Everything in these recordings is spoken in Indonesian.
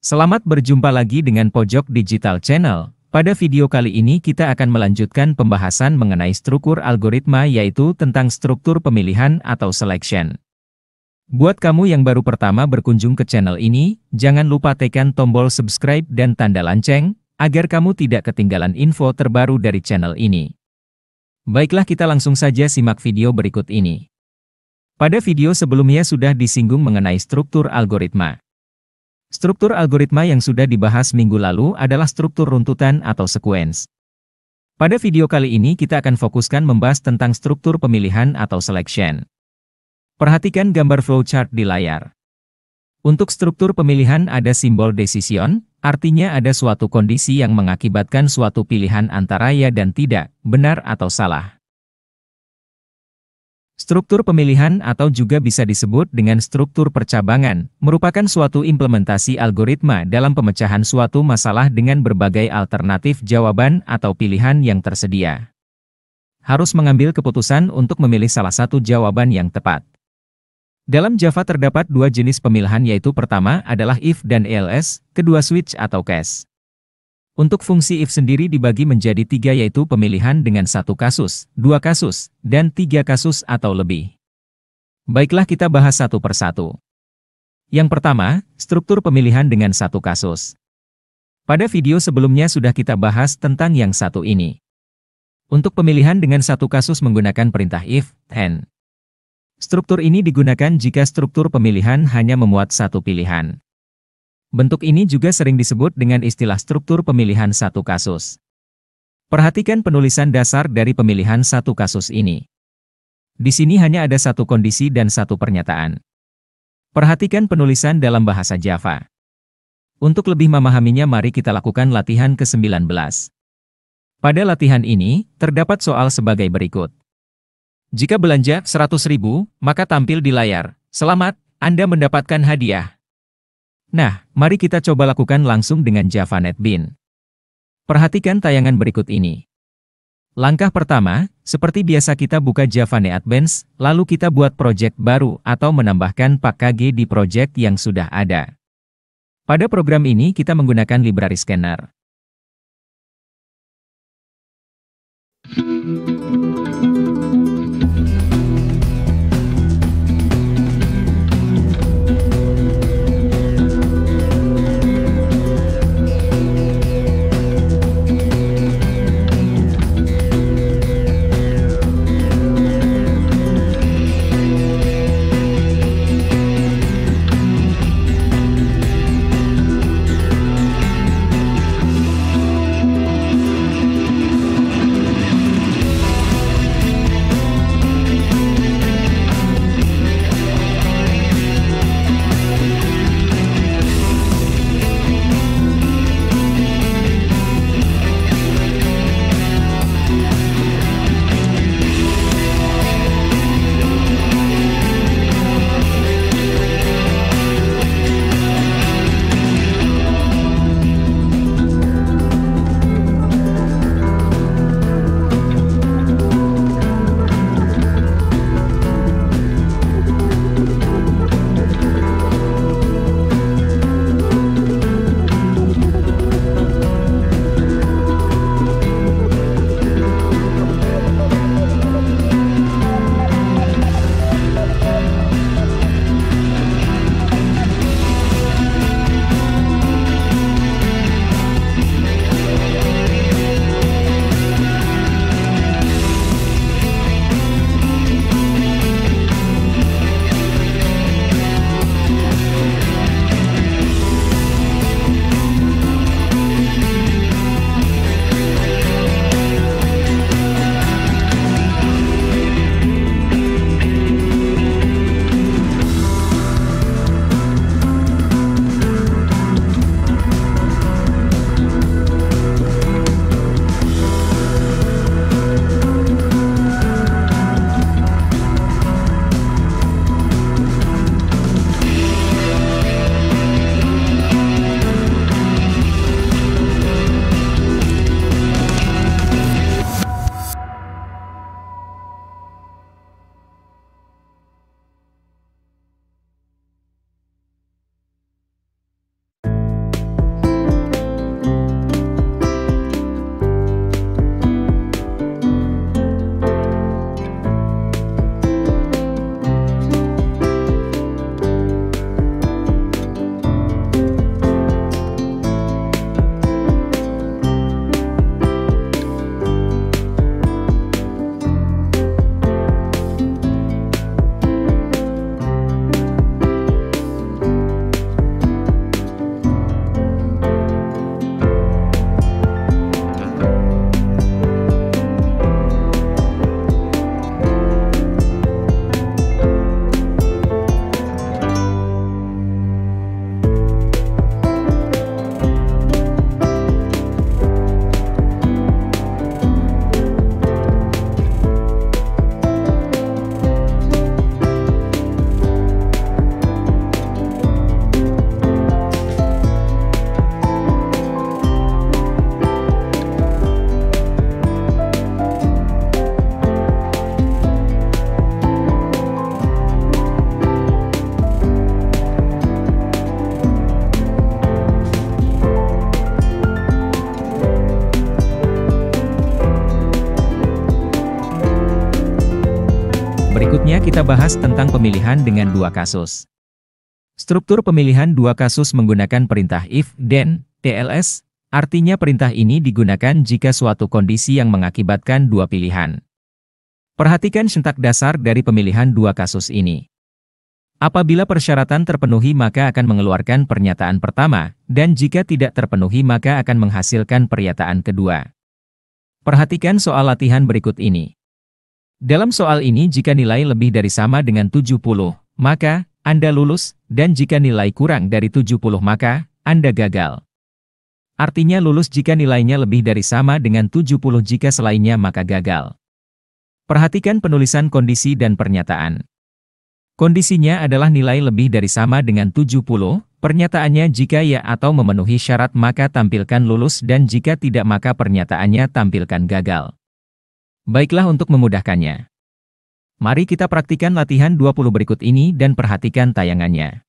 Selamat berjumpa lagi dengan Pojok Digital Channel. Pada video kali ini kita akan melanjutkan pembahasan mengenai struktur algoritma, yaitu tentang struktur pemilihan atau selection. Buat kamu yang baru pertama berkunjung ke channel ini, jangan lupa tekan tombol subscribe dan tanda lonceng, agar kamu tidak ketinggalan info terbaru dari channel ini. Baiklah, kita langsung saja simak video berikut ini. Pada video sebelumnya sudah disinggung mengenai struktur algoritma. Struktur algoritma yang sudah dibahas minggu lalu adalah struktur runtutan atau sequence. Pada video kali ini kita akan fokuskan membahas tentang struktur pemilihan atau selection. Perhatikan gambar flowchart di layar. Untuk struktur pemilihan ada simbol decision, artinya ada suatu kondisi yang mengakibatkan suatu pilihan antara ya dan tidak, benar atau salah. Struktur pemilihan atau juga bisa disebut dengan struktur percabangan, merupakan suatu implementasi algoritma dalam pemecahan suatu masalah dengan berbagai alternatif jawaban atau pilihan yang tersedia. Harus mengambil keputusan untuk memilih salah satu jawaban yang tepat. Dalam Java terdapat dua jenis pemilihan, yaitu pertama adalah if dan else, kedua switch atau case. Untuk fungsi if sendiri dibagi menjadi tiga, yaitu pemilihan dengan satu kasus, dua kasus, dan tiga kasus atau lebih. Baiklah, kita bahas satu persatu. Yang pertama, struktur pemilihan dengan satu kasus. Pada video sebelumnya sudah kita bahas tentang yang satu ini. Untuk pemilihan dengan satu kasus menggunakan perintah if, then. Struktur ini digunakan jika struktur pemilihan hanya memuat satu pilihan. Bentuk ini juga sering disebut dengan istilah struktur pemilihan satu kasus. Perhatikan penulisan dasar dari pemilihan satu kasus ini. Di sini hanya ada satu kondisi dan satu pernyataan. Perhatikan penulisan dalam bahasa Java. Untuk lebih memahaminya, mari kita lakukan latihan ke-19. Pada latihan ini, terdapat soal sebagai berikut. Jika belanja 100.000, maka tampil di layar, "Selamat, Anda mendapatkan hadiah." Nah, mari kita coba lakukan langsung dengan Java NetBeans. Perhatikan tayangan berikut ini. Langkah pertama, seperti biasa kita buka Java NetBeans, lalu kita buat project baru atau menambahkan package di project yang sudah ada. Pada program ini kita menggunakan library scanner. Selanjutnya kita bahas tentang pemilihan dengan dua kasus. Struktur pemilihan dua kasus menggunakan perintah if, then, TLS, artinya perintah ini digunakan jika suatu kondisi yang mengakibatkan dua pilihan. Perhatikan syntak dasar dari pemilihan dua kasus ini. Apabila persyaratan terpenuhi maka akan mengeluarkan pernyataan pertama, dan jika tidak terpenuhi maka akan menghasilkan pernyataan kedua. Perhatikan soal latihan berikut ini. Dalam soal ini jika nilai lebih dari sama dengan 70, maka Anda lulus, dan jika nilai kurang dari 70 maka Anda gagal. Artinya lulus jika nilainya lebih dari sama dengan 70 jika selainnya maka gagal. Perhatikan penulisan kondisi dan pernyataan. Kondisinya adalah nilai lebih dari sama dengan 70, pernyataannya jika ya atau memenuhi syarat maka tampilkan lulus dan jika tidak maka pernyataannya tampilkan gagal. Baiklah untuk memudahkannya. Mari kita praktikan latihan 20 berikut ini dan perhatikan tayangannya.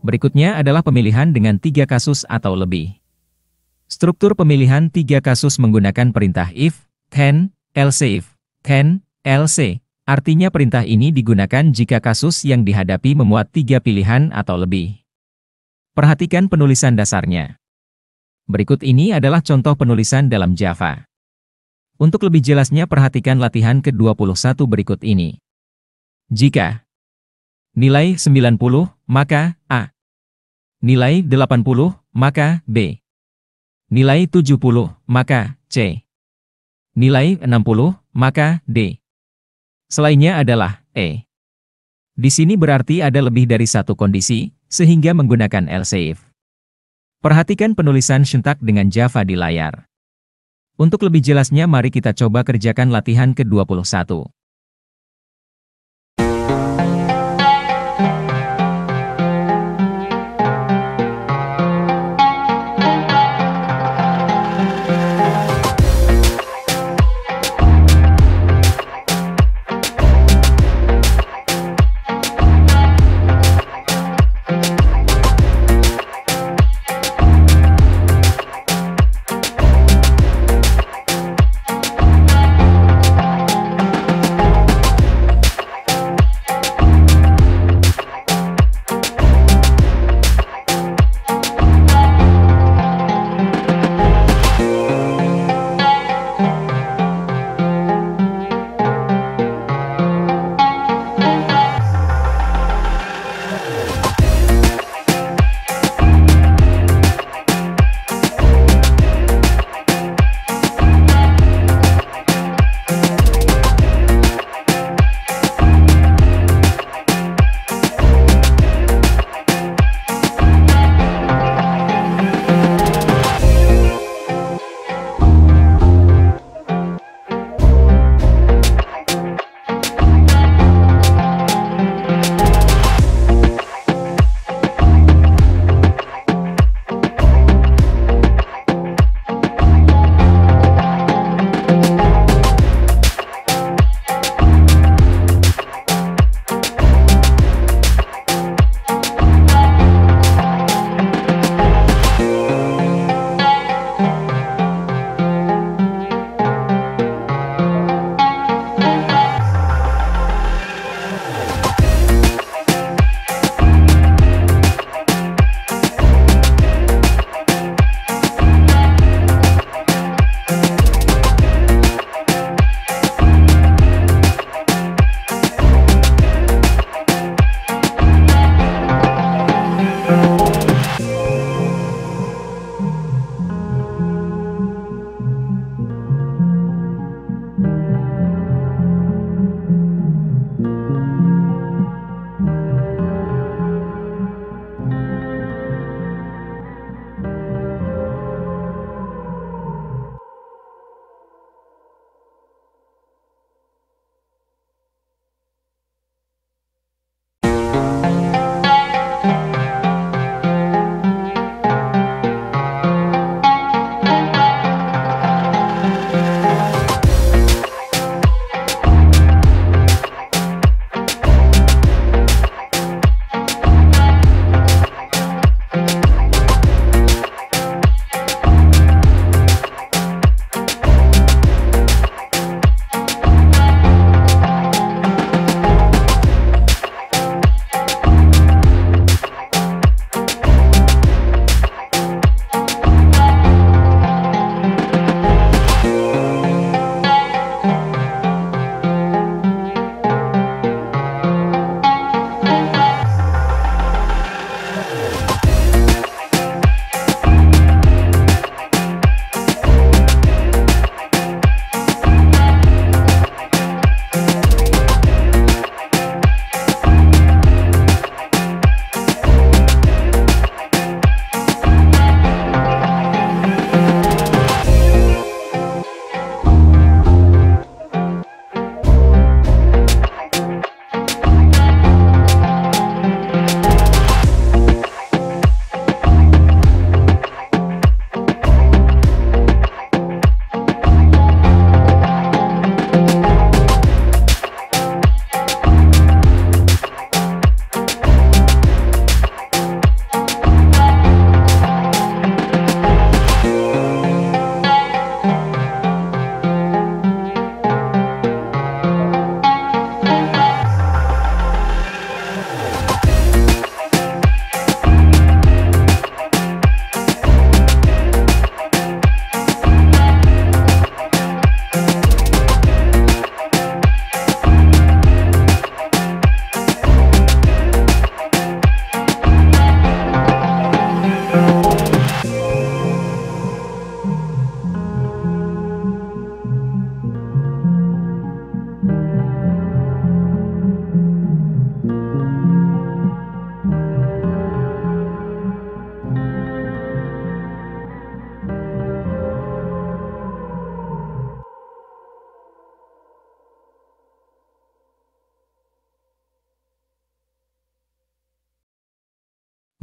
Berikutnya adalah pemilihan dengan 3 kasus atau lebih. Struktur pemilihan 3 kasus menggunakan perintah if, can, else if, can, else. Artinya perintah ini digunakan jika kasus yang dihadapi memuat 3 pilihan atau lebih. Perhatikan penulisan dasarnya. Berikut ini adalah contoh penulisan dalam Java. Untuk lebih jelasnya perhatikan latihan ke-21 berikut ini. Jika nilai 90, maka A. Nilai 80, maka B. Nilai 70, maka C. Nilai 60, maka D. Selainnya adalah E. Di sini berarti ada lebih dari satu kondisi, sehingga menggunakan else if. Perhatikan penulisan syntak dengan Java di layar. Untuk lebih jelasnya mari kita coba kerjakan latihan ke-21.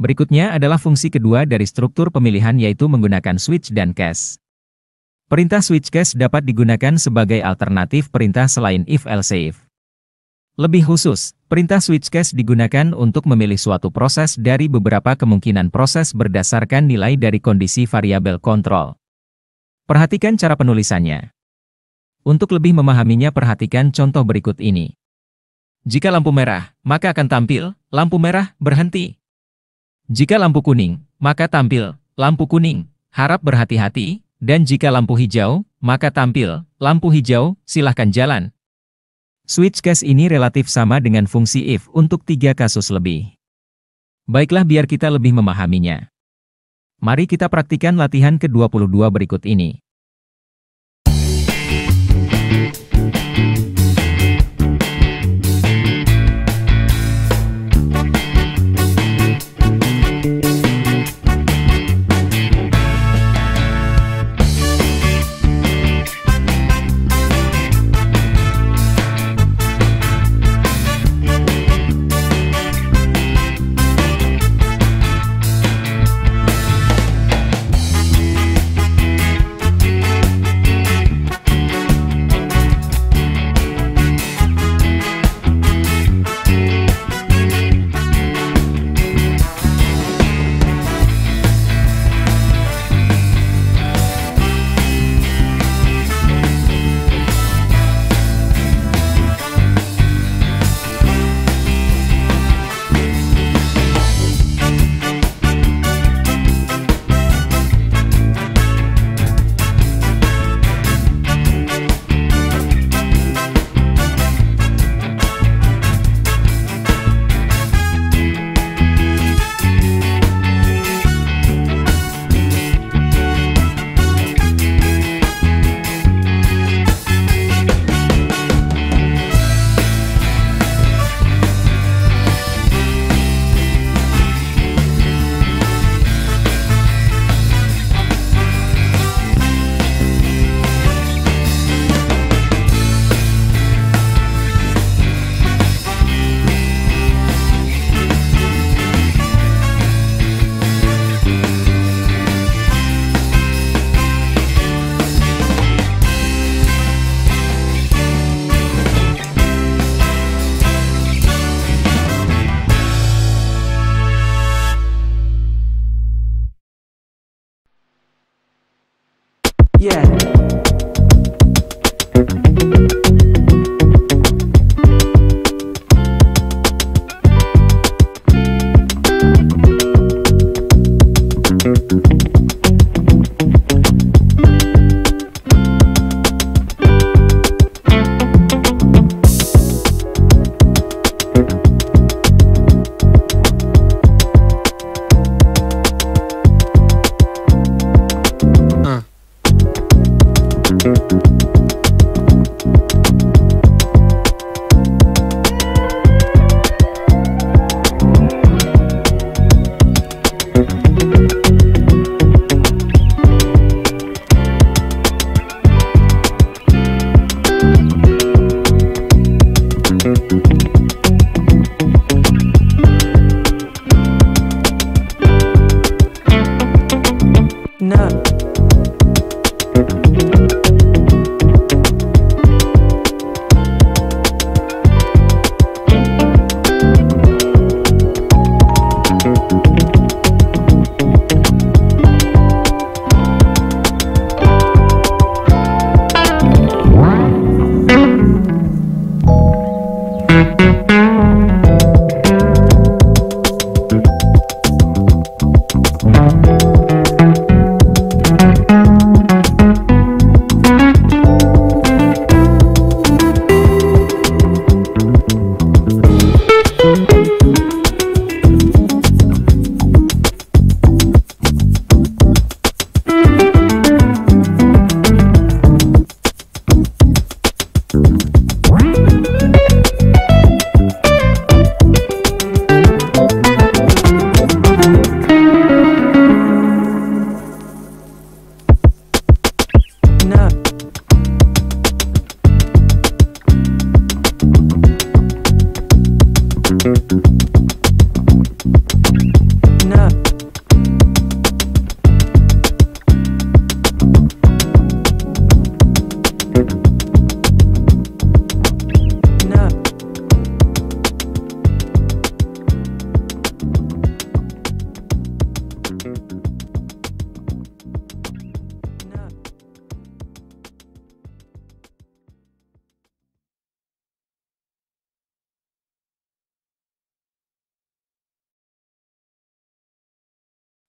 Berikutnya adalah fungsi kedua dari struktur pemilihan yaitu menggunakan switch dan case. Perintah switch case dapat digunakan sebagai alternatif perintah selain if-else-if. Lebih khusus, perintah switch case digunakan untuk memilih suatu proses dari beberapa kemungkinan proses berdasarkan nilai dari kondisi variabel kontrol. Perhatikan cara penulisannya. Untuk lebih memahaminya perhatikan contoh berikut ini. Jika lampu merah, maka akan tampil, lampu merah, berhenti. Jika lampu kuning, maka tampil, lampu kuning, harap berhati-hati, dan jika lampu hijau, maka tampil, lampu hijau, silahkan jalan. Switch case ini relatif sama dengan fungsi if untuk 3 kasus lebih. Baiklah biar kita lebih memahaminya. Mari kita praktikan latihan ke-22 berikut ini.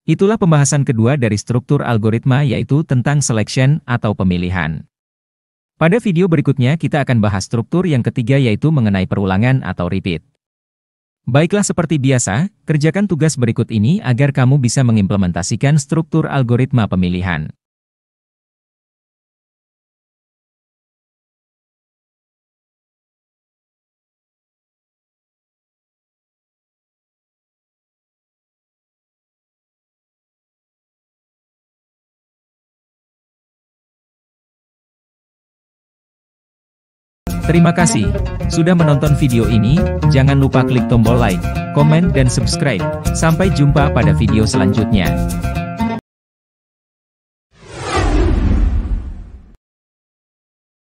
Itulah pembahasan kedua dari struktur algoritma, yaitu tentang selection atau pemilihan. Pada video berikutnya kita akan bahas struktur yang ketiga, yaitu mengenai perulangan atau repeat. Baiklah, seperti biasa, kerjakan tugas berikut ini agar kamu bisa mengimplementasikan struktur algoritma pemilihan. Terima kasih sudah menonton video ini. Jangan lupa klik tombol like, komen, dan subscribe. Sampai jumpa pada video selanjutnya.